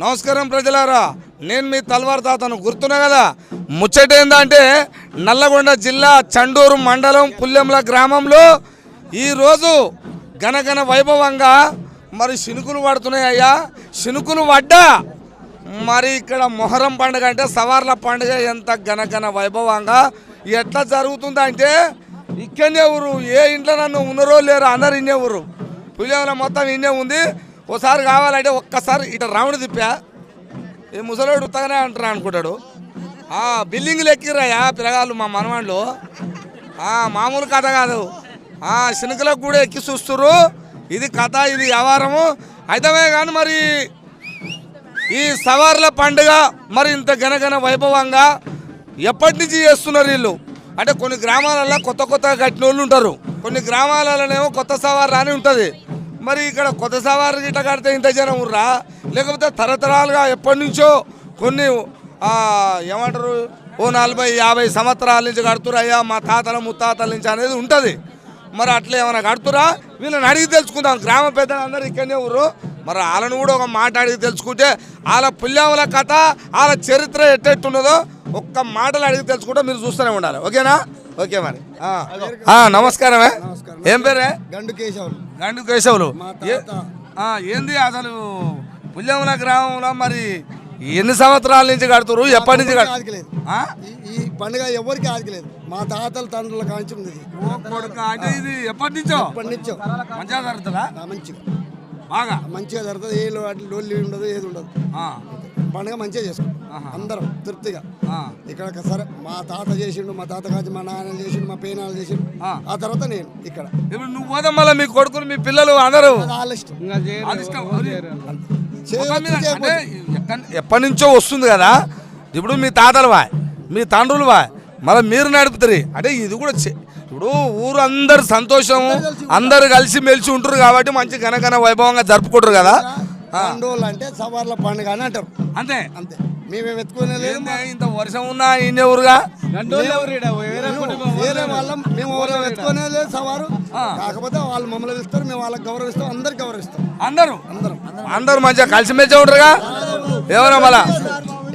నమస్కారం ప్రజలారా, నేను మీ తల్వార్ తాతను గుర్తున్నా కదా. ముచ్చట ఏందంటే నల్లగొండ జిల్లా చండూరు మండలం పుల్లెంల గ్రామంలో ఈరోజు గనగన వైభవంగా మరి శినుకులు పడుతున్నాయి అయ్యా. శినుకులు పడ్డా మరి ఇక్కడ మొహరం పండుగ అంటే సవార్ల పండుగ ఎంత గనగన వైభవంగా ఎట్లా జరుగుతుందంటే ఇక్కడనే ఊరు, ఏ ఇంట్లో నన్ను ఉన్నరో లేరు అందరు ఇన్నే ఊరు. పుల్లెంల మొత్తం ఇన్నే ఉంది. ఓసారి కావాలంటే ఒక్కసారి ఇట్లా రౌండ్ తిప్పా, ఈ ముసలోడు ఉత్తగానే అంటారా అనుకుంటాడు. బిల్డింగ్లు ఎక్కిరాయా పిల్లగాళ్ళు మా మనవాళ్ళు. మామూలు కథ కాదు, శనుకులకు కూడా ఎక్కి చూస్తుర్రు. ఇది కథ, ఇది వ్యవహారము అయితమే. కానీ మరి ఈ సవార్ల పండుగ మరి ఇంత ఘనఘన వైభవంగా ఎప్పటి నుంచి చేస్తున్నారు వీళ్ళు అంటే కొన్ని గ్రామాలలో కొత్త కొత్తగా కట్టిన వాళ్ళు ఉంటారు, కొన్ని గ్రామాలలోనేమో కొత్త సవారు అని ఉంటుంది. మరి ఇక్కడ కొత్త సవారు గిట్ట కడితే ఇంత జనం ఉర్రా, లేకపోతే తరతరాలుగా ఎప్పటి నుంచో కొన్ని ఏమంటారు 40-50 సంవత్సరాల నుంచి కడుతురయ్యా మా తాతల ముత్తాతల నుంచి అనేది ఉంటుంది. మరి అట్లా ఏమైనా కడుతురా వీళ్ళని అడిగి తెలుసుకుందాం. గ్రామ పెద్దలందరూ ఇక్కడనే ఊరు, మరి వాళ్ళని కూడా ఒక మాట అడిగి తెలుసుకుంటే వాళ్ళ పుల్యాముల కథ వాళ్ళ చరిత్ర ఎట్టెట్టున్నదో ఒక్క మాటలు అడిగి తెలుసుకుంటే మీరు చూస్తూనే ఉండాలి. ఓకేనా? ఓకే మరి. నమస్కారమే. ఏం పేరే? గండు కేశవులు. గండు కేశవులు. ఏంది అసలు పుల్యాముల గ్రామంలో మరి ఎన్ని సంవత్సరాల నుంచి కడుతురు, ఎప్పటి నుంచి ఆదికలేదు ఈ పండుగ? ఎవరికి ఆదికలేదు, మా తాతల తండ్రుల కాంచి ఉంది. అంటే ఇది ఎప్పటి నుంచో మంచిగా జరుగుతుందా? మంచిగా, బాగా మంచిగా జరుగుతుంది. ఏ డోల్లి ఉండదు, ఏది ఉండదు. పండుగ మంచిగా చేసుకుంటాం అందరం తృప్తిగా. ఇక్కడ సరే మా తాత చేసిండు, మా తాత కాంచి మా నాన్న చేసిండు, మా పేనాలు చేసిండు. ఆ తర్వాత నేను ఇక్కడ. ఇప్పుడు నువ్వు పోదాం మళ్ళీ మీ కొడుకులు మీ పిల్లలు అందరూ ఎప్పటి నుంచో వస్తుంది కదా. ఇప్పుడు మీ తాతలు వా, మీ తండ్రులు వా, మళ్ళీ మీరు నడుపుతారు. అంటే ఇది కూడా ఇప్పుడు ఊరు అందరు సంతోషం, అందరు కలిసి మెలిసి ఉంటారు కాబట్టి మంచి ఘనఘన వైభవంగా జరుపుకుంటారు కదా. అంటే సవార్ల పండుగ అని అంటారు. అంతే అంతే. మేమేం ఎత్తుకునే ఇంత వర్షం ఉన్నా ఇన్నే ఊరుగా వేరే వాళ్ళం, మేము ఎత్తుకునే లేదు సవారు. కాకపోతే వాళ్ళు మమ్మల్ని ఇస్తారు, మేము వాళ్ళకి గౌరవిస్తాం, అందరికి గౌరవిస్తాం. అందరూ అందరం అందరూ మంచిగా కలిసిమెలిసి ఉంటారుగా. ఎవరో మళ్ళా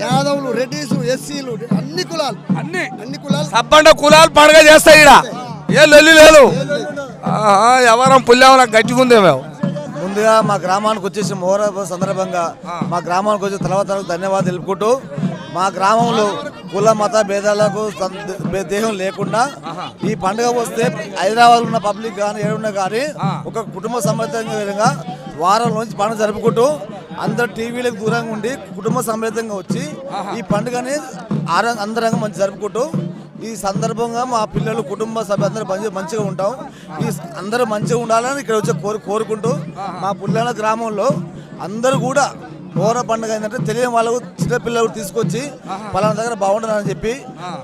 యాదవులు, రెడ్డిస్, ఎస్సీలు, అన్ని కులాలు, అన్ని కులాలు సబ్బండ కులాలు పండుగ చేస్తాయి. ఇక్కడ ఏ లొల్లి లేదు. ఎవరం పుల్యామల గట్టిగా ఉంది. మేము ముందుగా మా గ్రామానికి వచ్చేసి మొహరం సందర్భంగా మా గ్రామానికి వచ్చి తర్వాత ధన్యవాదాలు తెలుపుకుంటూ, మా గ్రామంలో కుల మత భేదాలకు దేహం లేకుండా ఈ పండుగ వస్తే హైదరాబాద్ ఉన్న పబ్లిక్ కానీ ఏడున్నా కానీ ఒక కుటుంబ సమేతంగా వారం నుంచి పండుగ జరుపుకుంటూ అందరు టీవీలకు దూరంగా ఉండి కుటుంబ సమేతంగా వచ్చి ఈ పండుగని అందరంగా మంచి జరుపుకుంటూ ఈ సందర్భంగా మా పిల్లలు కుటుంబ సభ్యులందరూ మంచిగా ఉంటాం. ఈ అందరూ మంచిగా ఉండాలని ఇక్కడ వచ్చి కోరుకుంటూ మా పుల్లాల గ్రామంలో అందరూ కూడా మొహరం పండుగ ఏంటంటే తెలియని వాళ్ళకు చిన్నపిల్లలు తీసుకొచ్చి పలానా దగ్గర బాగుంటుందని చెప్పి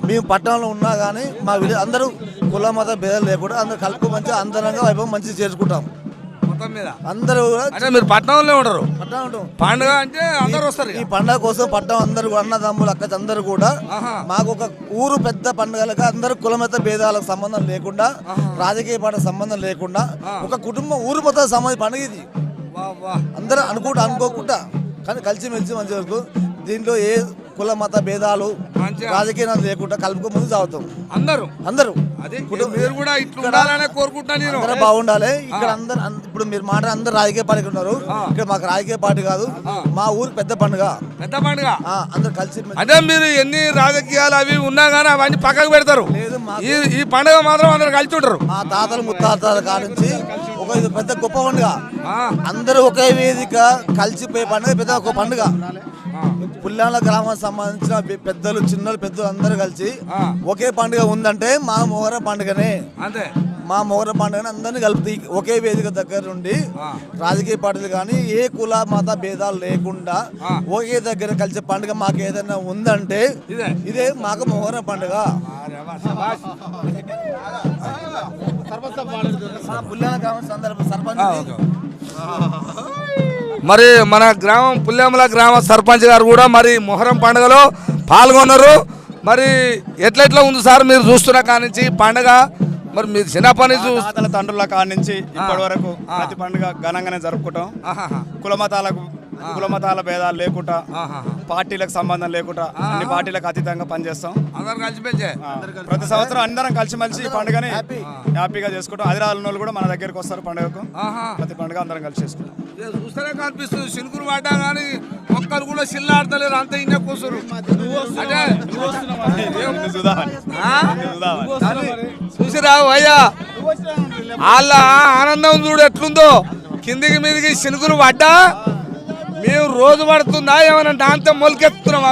మేము పట్టణంలో ఉన్నా కానీ మా అందరూ కుల మత భేదాలు లేకుండా అందరూ కలుపు మంచిగా అందరంగా వైభవం మంచిగా చేసుకుంటాం. అందరూ మీరు పట్టణంలో ఉంటారు, పండుగ అంటే అందరూ వస్తారు. ఈ పండుగ కోసం పట్టణం అందరూ అన్నదమ్ములు అక్క అందరూ కూడా మాకు ఒక ఊరు పెద్ద పండుగలకు అందరూ కులమత భేదాలకు సంబంధం లేకుండా, రాజకీయ పార్టీ సంబంధం లేకుండా ఒక కుటుంబం ఊరు మొత్తం సంబంధించిన పండుగ ఇది. అందరూ అనుకోకుండా కానీ కలిసిమెలిసి మంచి వరకు దీంట్లో ఏ కుల మత భేదాలు రాజకీయాలు లేకుండా కలుపుకో ముందు సాగుతాం. అందరూ బాగుండాలి. ఇక్కడ అందరు ఇప్పుడు మీరు మాట అందరు రాజకీయ పార్టీ ఉన్నారు. ఇక్కడ మాకు రాజకీయ పార్టీ కాదు, మా ఊరు పెద్ద పండుగ అందరు కలిసి. అదే మీరు ఎన్ని రాజకీయాలు అవి ఉన్నా కానీ అవన్నీ పక్కకు పెడతారు. ఈ పండుగ మాత్రం అందరు కలిసి ఉంటారు. మా తాతలు ముత్తాతల కానించి ఒక ఇది పెద్ద గొప్ప పండుగ. అందరూ ఒకే వేదిక కలిసిపోయే పండుగ పెద్ద ఒక పండుగ. పుల్లాల గ్రామానికి సంబంధించిన పెద్దలు చిన్నలు పెద్దలు అందరూ కలిసి ఒకే పండుగ ఉందంటే మా మొహరం పండుగనే. అంతే, మా మొహరం పండుగని అందరినీ కలుపుతాయి ఒకే వేదిక దగ్గర నుండి. రాజకీయ పార్టీలు కానీ ఏ కుల మత భేదాలు లేకుండా ఒకే దగ్గర కలిసే పండుగ మాకు ఏదైనా ఉందంటే ఇదే మాకు మొహరం పండుగ. పుల్లాల గ్రామం సర్పంచ్ మరి మన గ్రామం పుల్యాముల గ్రామ సర్పంచ్ గారు కూడా మరి మొహరం పండుగలో పాల్గొన్నారు. మరి ఎట్లా ఉంది సార్ మీరు చూస్తున్న కానించి పండుగ? మరి మీరు చిన్నప్పటి తండ్రుల కాడి నుంచి ఇప్పటి వరకు ప్రతి పండుగ ఘనంగానే జరుపుకుంటాం. కుల మతాలకు కుల మతాల భేదాలు లేకుండా పార్టీలకు సంబంధం లేకుండా అన్ని పార్టీలకు అతీతంగా పనిచేస్తాం. అందరు కలిసిపోయి ప్రతి సంవత్సరం అందరం కలిసిమెలిసి ఈ పండుగని హ్యాపీగా చేసుకుంటాం. ఆదిరాల వాళ్ళు కూడా మన దగ్గరికి వస్తారు పండుగకు. ప్రతి పండుగ అందరం కలిసి చేసుకుంటాం. చూస్తేనే కనిపిస్తుంది శనుకురు పడ్డా కానీ ఒక్కరు కూడా చిల్లాడతలేరు, అంత ఇన్న కూసురు. అంటే చూసిరావు అయ్యా వాళ్ళ ఆనందం చూడు ఎట్లుందో. కిందికి మీదికి శనుకురు పడ్డా మేము రోజు పడుతుందా ఏమైనా దాంతో మొలకెత్తున్నామా?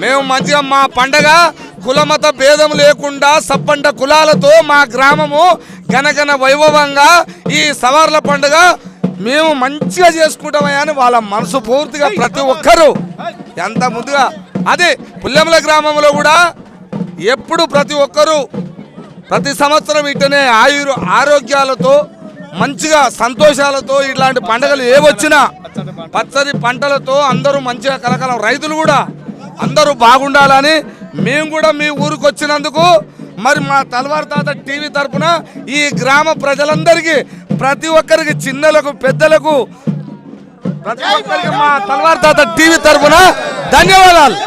మేము మంచిగా మా పండగ కులమత భేదం లేకుండా సప్పండ కులాలతో మా గ్రామము గనగన వైభవంగా ఈ సవార్ల పండుగ మేము మంచిగా చేసుకుంటామని అని వాళ్ళ మనసు పూర్తిగా ప్రతి ఒక్కరూ ఎంత ముందుగా అదే పుల్లెమల గ్రామంలో కూడా ఎప్పుడు ప్రతి ఒక్కరూ ప్రతి సంవత్సరం ఇట్టనే ఆరోగ్యాలతో మంచిగా సంతోషాలతో ఇట్లాంటి పండుగలు ఏవొచ్చినా పచ్చని పంటలతో అందరూ మంచిగా కలకలం రైతులు కూడా అందరూ బాగుండాలని మేము కూడా మీ ఊరికి వచ్చినందుకు మరి మా తల్వార్ తాత టీవీ తరపున ఈ గ్రామ ప్రజలందరికీ ప్రతి ఒక్కరికి చిన్నలకు పెద్దలకు ప్రతి ఒక్కరికి మా తల్వార్ తాత టీవీ తరపున ధన్యవాదాలు.